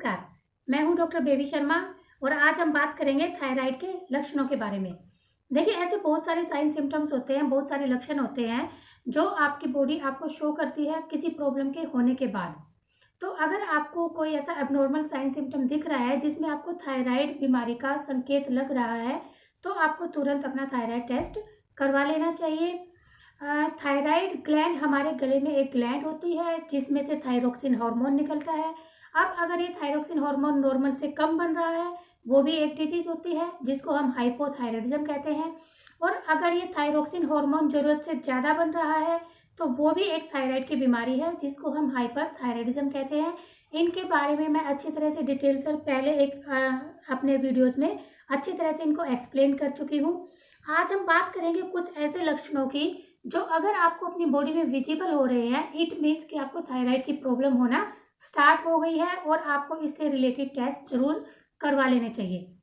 नमस्कार, मैं हूं डॉक्टर बेबी शर्मा और आज हम बात करेंगे थायराइड के लक्षणों के बारे में। देखिए, ऐसे बहुत सारे साइन सिम्टम्स होते हैं, बहुत सारे लक्षण होते हैं जो आपकी बॉडी आपको शो करती है किसी प्रॉब्लम के होने के बाद। तो अगर आपको कोई ऐसा एबनॉर्मल साइन सिम्टम दिख रहा है जिसमें आपको थायराइड बीमारी का संकेत लग रहा है, तो आपको तुरंत अपना थायराइड टेस्ट करवा लेना चाहिए। थायराइड ग्लैंड हमारे गले में एक ग्लैंड होती है जिसमें से थायरोक्सिन हार्मोन निकलता है। अब अगर ये थायरोक्सिन हार्मोन नॉर्मल से कम बन रहा है, वो भी एक डिजीज होती है जिसको हम हाइपोथायराइडिज्म कहते हैं। और अगर ये थायरोक्सिन हार्मोन जरूरत से ज़्यादा बन रहा है तो वो भी एक थायराइड की बीमारी है जिसको हम हाइपरथायराइडिज्म कहते हैं। इनके बारे में मैं अच्छी तरह से डिटेल से पहले अपने वीडियोज़ में अच्छी तरह से इनको एक्सप्लेन कर चुकी हूँ। आज हम बात करेंगे कुछ ऐसे लक्षणों की जो अगर आपको अपनी बॉडी में विजिबल हो रहे हैं, इट मीन्स कि आपको थायराइड की प्रॉब्लम होना स्टार्ट हो गई है और आपको इससे रिलेटेड टेस्ट जरूर करवा लेने चाहिए।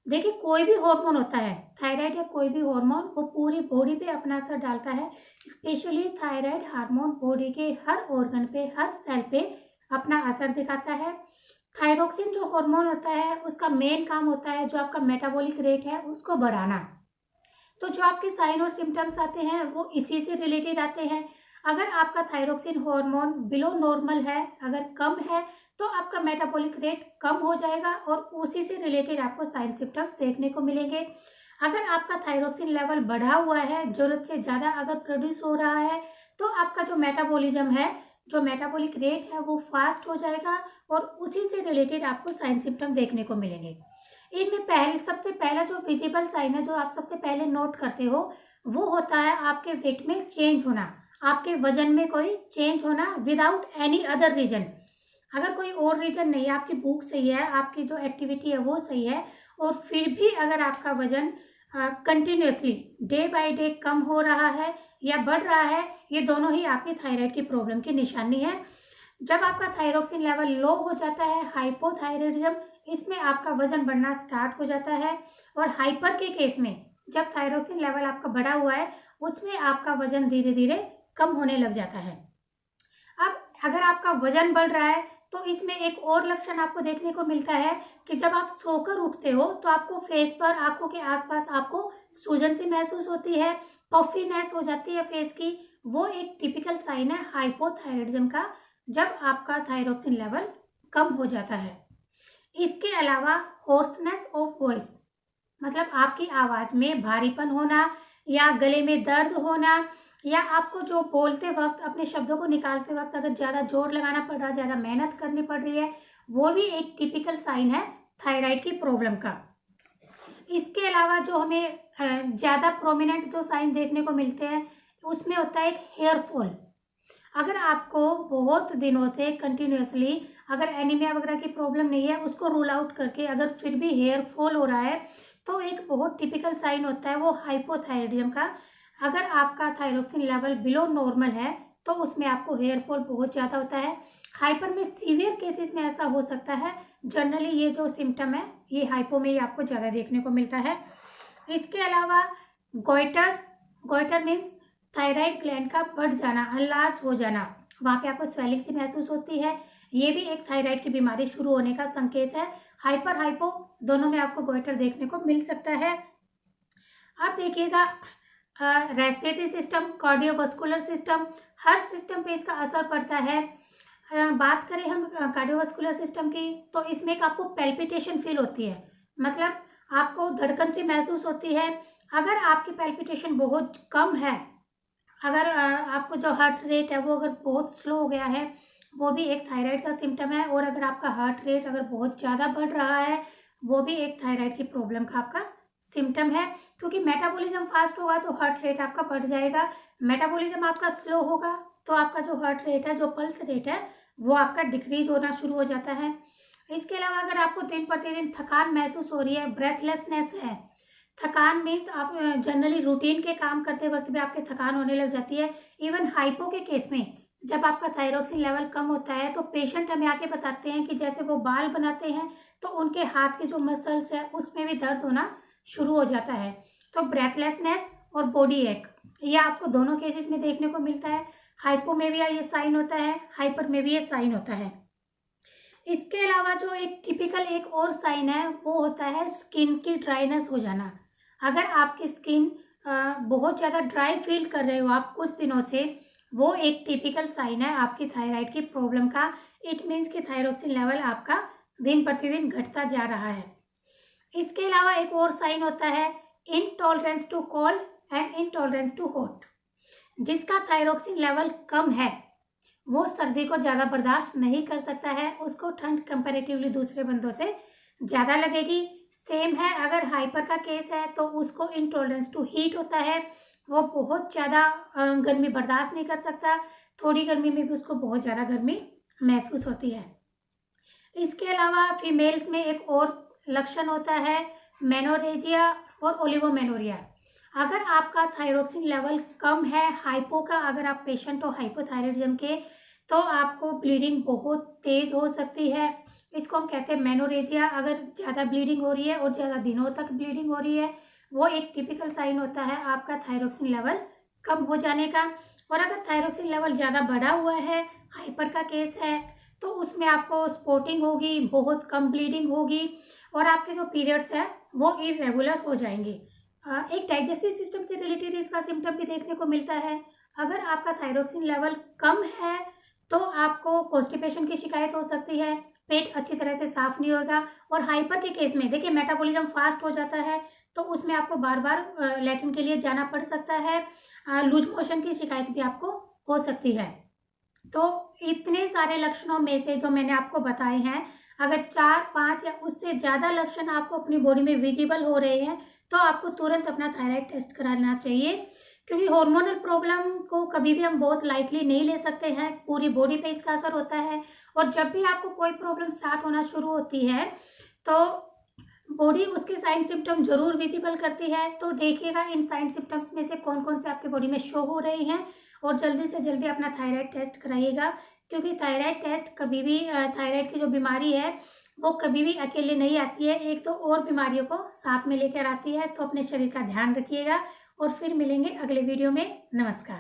देखिए, कोई भी हार्मोन होता है, थायराइड या कोई भी हार्मोन, वो पूरी बॉडी पे अपना असर डालता है। स्पेशली थायराइड हार्मोन बॉडी के हर ऑर्गन पे, हर सेल पे अपना असर दिखाता है। थायरोक्सिन जो हार्मोन होता है उसका मेन काम होता है जो आपका मेटाबॉलिक रेट है उसको बढ़ाना। तो जो आपके साइन और सिम्टम्स आते हैं वो इसी से रिलेटेड आते हैं। अगर आपका थायरोक्सिन हार्मोन बिलो नॉर्मल है, अगर कम है, तो आपका मेटाबॉलिक रेट कम हो जाएगा और उसी से रिलेटेड आपको साइन सिम्टम्स देखने को मिलेंगे। अगर आपका थायरोक्सिन लेवल बढ़ा हुआ है, जरूरत से ज़्यादा अगर प्रोड्यूस हो रहा है, तो आपका जो मेटाबॉलिज्म है, जो मेटाबॉलिक रेट है, वो फास्ट हो जाएगा और उसी से रिलेटेड आपको साइन सिम्टम देखने को मिलेंगे। इनमें सबसे पहला जो विजिबल साइन है, जो आप सबसे पहले नोट करते हो, वो होता है आपके वेट में चेंज होना, आपके वजन में कोई चेंज होना विदाउट एनी अदर रीजन। अगर कोई और रीजन नहीं है, आपकी भूख सही है, आपकी जो एक्टिविटी है वो सही है, और फिर भी अगर आपका वजन कंटिन्यूसली डे बाय डे कम हो रहा है या बढ़ रहा है, ये दोनों ही आपकी थायराइड की प्रॉब्लम की निशानी है। जब आपका थायरोक्सिन लेवल लो हो जाता है, हाइपोथायराइडिज्म, इसमें आपका वजन बढ़ना स्टार्ट हो जाता है। और हाइपर के केस में जब थायरोक्सिन लेवल आपका बढ़ा हुआ है, उसमें आपका वजन धीरे धीरे कम होने लग जाता है। अब अगर आपका वजन बढ़ रहा है तो इसमें एक और लक्षण आपको देखने को मिलता है कि जब आप सोकर उठते हो तो आपको फेस पर, आंखों के आसपास आपको सूजन सी महसूस होती है, पफीनेस हो जाती है फेस की। वो एक टिपिकल साइन है हाइपोथायराइडिज्म का, जब आपका थायरोक्सिन लेवल कम हो जाता है। इसके अलावा होर्सनेस ऑफ वॉइस, मतलब आपकी आवाज़ में भारीपन होना या गले में दर्द होना, या आपको जो बोलते वक्त, अपने शब्दों को निकालते वक्त अगर ज़्यादा जोर लगाना पड़ रहा है, ज़्यादा मेहनत करनी पड़ रही है, वो भी एक टिपिकल साइन है थायराइड की प्रॉब्लम का। इसके अलावा जो हमें ज़्यादा प्रोमिनेंट जो साइन देखने को मिलते हैं, उसमें होता है एक हेयर फॉल। अगर आपको बहुत दिनों से कंटिन्यूसली, अगर एनीमिया वगैरह की प्रॉब्लम नहीं है, उसको रूल आउट करके अगर फिर भी हेयर फॉल हो रहा है, तो एक बहुत टिपिकल साइन होता है वो हाइपोथायराइडिज्म का। अगर आपका थायरोक्सिन लेवल बिलो नॉर्मल है तो उसमें आपको हेयर फॉल बहुत ज़्यादा होता है। हाइपर में सीवियर केसेस में ऐसा हो सकता है। जनरली ये जो सिम्टम है ये हाइपो में ही आपको ज़्यादा देखने को मिलता है। इसके अलावा goitre, goitre means thyroid gland का बढ़ जाना, अनलार्ज हो जाना, वहाँ पे आपको स्वेलिंग सी महसूस होती है, ये भी एक थायराइड की बीमारी शुरू होने का संकेत है। हाइपर हाइपो दोनों में आपको गोइटर देखने को मिल सकता है। अब देखिएगा, रेस्पिरेटरी सिस्टम, कार्डियोवास्कुलर सिस्टम, हर सिस्टम पे इसका असर पड़ता है। बात करें हम कार्डियोवास्कुलर सिस्टम की, तो इसमें एक आपको पैल्पिटेशन फील होती है, मतलब आपको धड़कन सी महसूस होती है। अगर आपकी पैल्पिटेशन बहुत कम है, अगर आपको जो हार्ट रेट है वो अगर बहुत स्लो हो गया है, वो भी एक थायराइड का सिम्टम है। और अगर आपका हार्ट रेट अगर बहुत ज़्यादा बढ़ रहा है, वो भी एक थायराइड की प्रॉब्लम का आपका सिम्टम है। क्योंकि मेटाबॉलिज्म फास्ट होगा तो हार्ट रेट आपका बढ़ जाएगा, मेटाबॉलिज्म आपका स्लो होगा तो आपका जो हार्ट रेट है, जो पल्स रेट है, वो आपका डिक्रीज होना शुरू हो जाता है। इसके अलावा अगर आपको दिन प्रतिदिन थकान महसूस हो रही है, ब्रेथलेसनेस है, थकान मीन्स आप जनरली रूटीन के काम करते वक्त भी आपके थकान होने लग जाती है। इवन हाइपो के केस में जब आपका थायरोक्सिन लेवल कम होता है तो पेशेंट हमें आके बताते हैं कि जैसे वो बाल बनाते हैं तो उनके हाथ के जो मसल्स है उसमें भी दर्द होना शुरू हो जाता है। तो ब्रेथलेसनेस और बॉडी एक, ये आपको दोनों केसेस में देखने को मिलता है। हाइपो में भी ये साइन होता है, हाइपर में भी ये साइन होता है। इसके अलावा जो एक टिपिकल एक और साइन है वो होता है स्किन की ड्राइनेस हो जाना। अगर आपकी स्किन बहुत ज़्यादा ड्राई फील कर रहे हो आप कुछ दिनों से, वो एक टिपिकल साइन है आपकी थायराइड की प्रॉब्लम का। इट मीन्स कि थायरोक्सिन लेवल आपका दिन प्रतिदिन घटता जा रहा है। इसके अलावा एक और साइन होता है intolerance to cold and intolerance to hot. जिसका थायरोक्सिन लेवल कम है वो सर्दी को ज़्यादा बर्दाश्त नहीं कर सकता है, उसको ठंड कंपैरेटिवली दूसरे बंदों से ज़्यादा लगेगी। सेम है अगर हाइपर का केस है तो उसको इनटॉलरेंस टू हीट होता है, वो बहुत ज़्यादा गर्मी बर्दाश्त नहीं कर सकता, थोड़ी गर्मी में भी उसको बहुत ज़्यादा गर्मी महसूस होती है। इसके अलावा फीमेल्स में एक और लक्षण होता है मेनोरेजिया और ओलिगोमेनोरिया। अगर आपका थायरोक्सिन लेवल कम है, हाइपो का अगर आप पेशेंट हो हाइपोथायराइडिज्म के, तो आपको ब्लीडिंग बहुत तेज़ हो सकती है। इसको हम कहते हैं मेनोरेजिया। अगर ज़्यादा ब्लीडिंग हो रही है और ज़्यादा दिनों तक ब्लीडिंग हो रही है, वो एक टिपिकल साइन होता है आपका थायरोक्सिन लेवल कम हो जाने का। और अगर थायरोक्सिन लेवल ज़्यादा बढ़ा हुआ है, हाइपर का केस है, तो उसमें आपको स्पॉटिंग होगी, बहुत कम ब्लीडिंग होगी और आपके जो पीरियड्स हैं वो इरेगुलर हो जाएंगे। एक डाइजेस्टिव सिस्टम से रिलेटेड इसका सिम्टम भी देखने को मिलता है। अगर आपका थायरोक्सिन लेवल कम है तो आपको कॉन्स्टिपेशन की शिकायत हो सकती है, पेट अच्छी तरह से साफ नहीं होगा। और हाइपर के केस में देखिए मेटाबॉलिज्म फास्ट हो जाता है तो उसमें आपको बार बार लैट्रिन के लिए जाना पड़ सकता है, लूज मोशन की शिकायत भी आपको हो सकती है। तो इतने सारे लक्षणों में से जो मैंने आपको बताए हैं, अगर 4-5 या उससे ज़्यादा लक्षण आपको अपनी बॉडी में विजिबल हो रहे हैं तो आपको तुरंत अपना थायराइड टेस्ट कराना चाहिए, क्योंकि हार्मोनल प्रॉब्लम को कभी भी हम बहुत लाइटली नहीं ले सकते हैं, पूरी बॉडी पे इसका असर होता है। और जब भी आपको कोई प्रॉब्लम स्टार्ट होना शुरू होती है तो बॉडी उसके साइन सिम्टम जरूर विजिबल करती है। तो देखिएगा इन साइन सिम्टम्स में से कौन कौन से आपकी बॉडी में शो हो रहे हैं और जल्दी से जल्दी अपना थायराइड टेस्ट कराइएगा, क्योंकि थायराइड टेस्ट कभी भी थायराइड की जो बीमारी है वो कभी भी अकेले नहीं आती है, एक तो और बीमारियों को साथ में लेकर आती है। तो अपने शरीर का ध्यान रखिएगा और फिर मिलेंगे अगले वीडियो में। नमस्कार।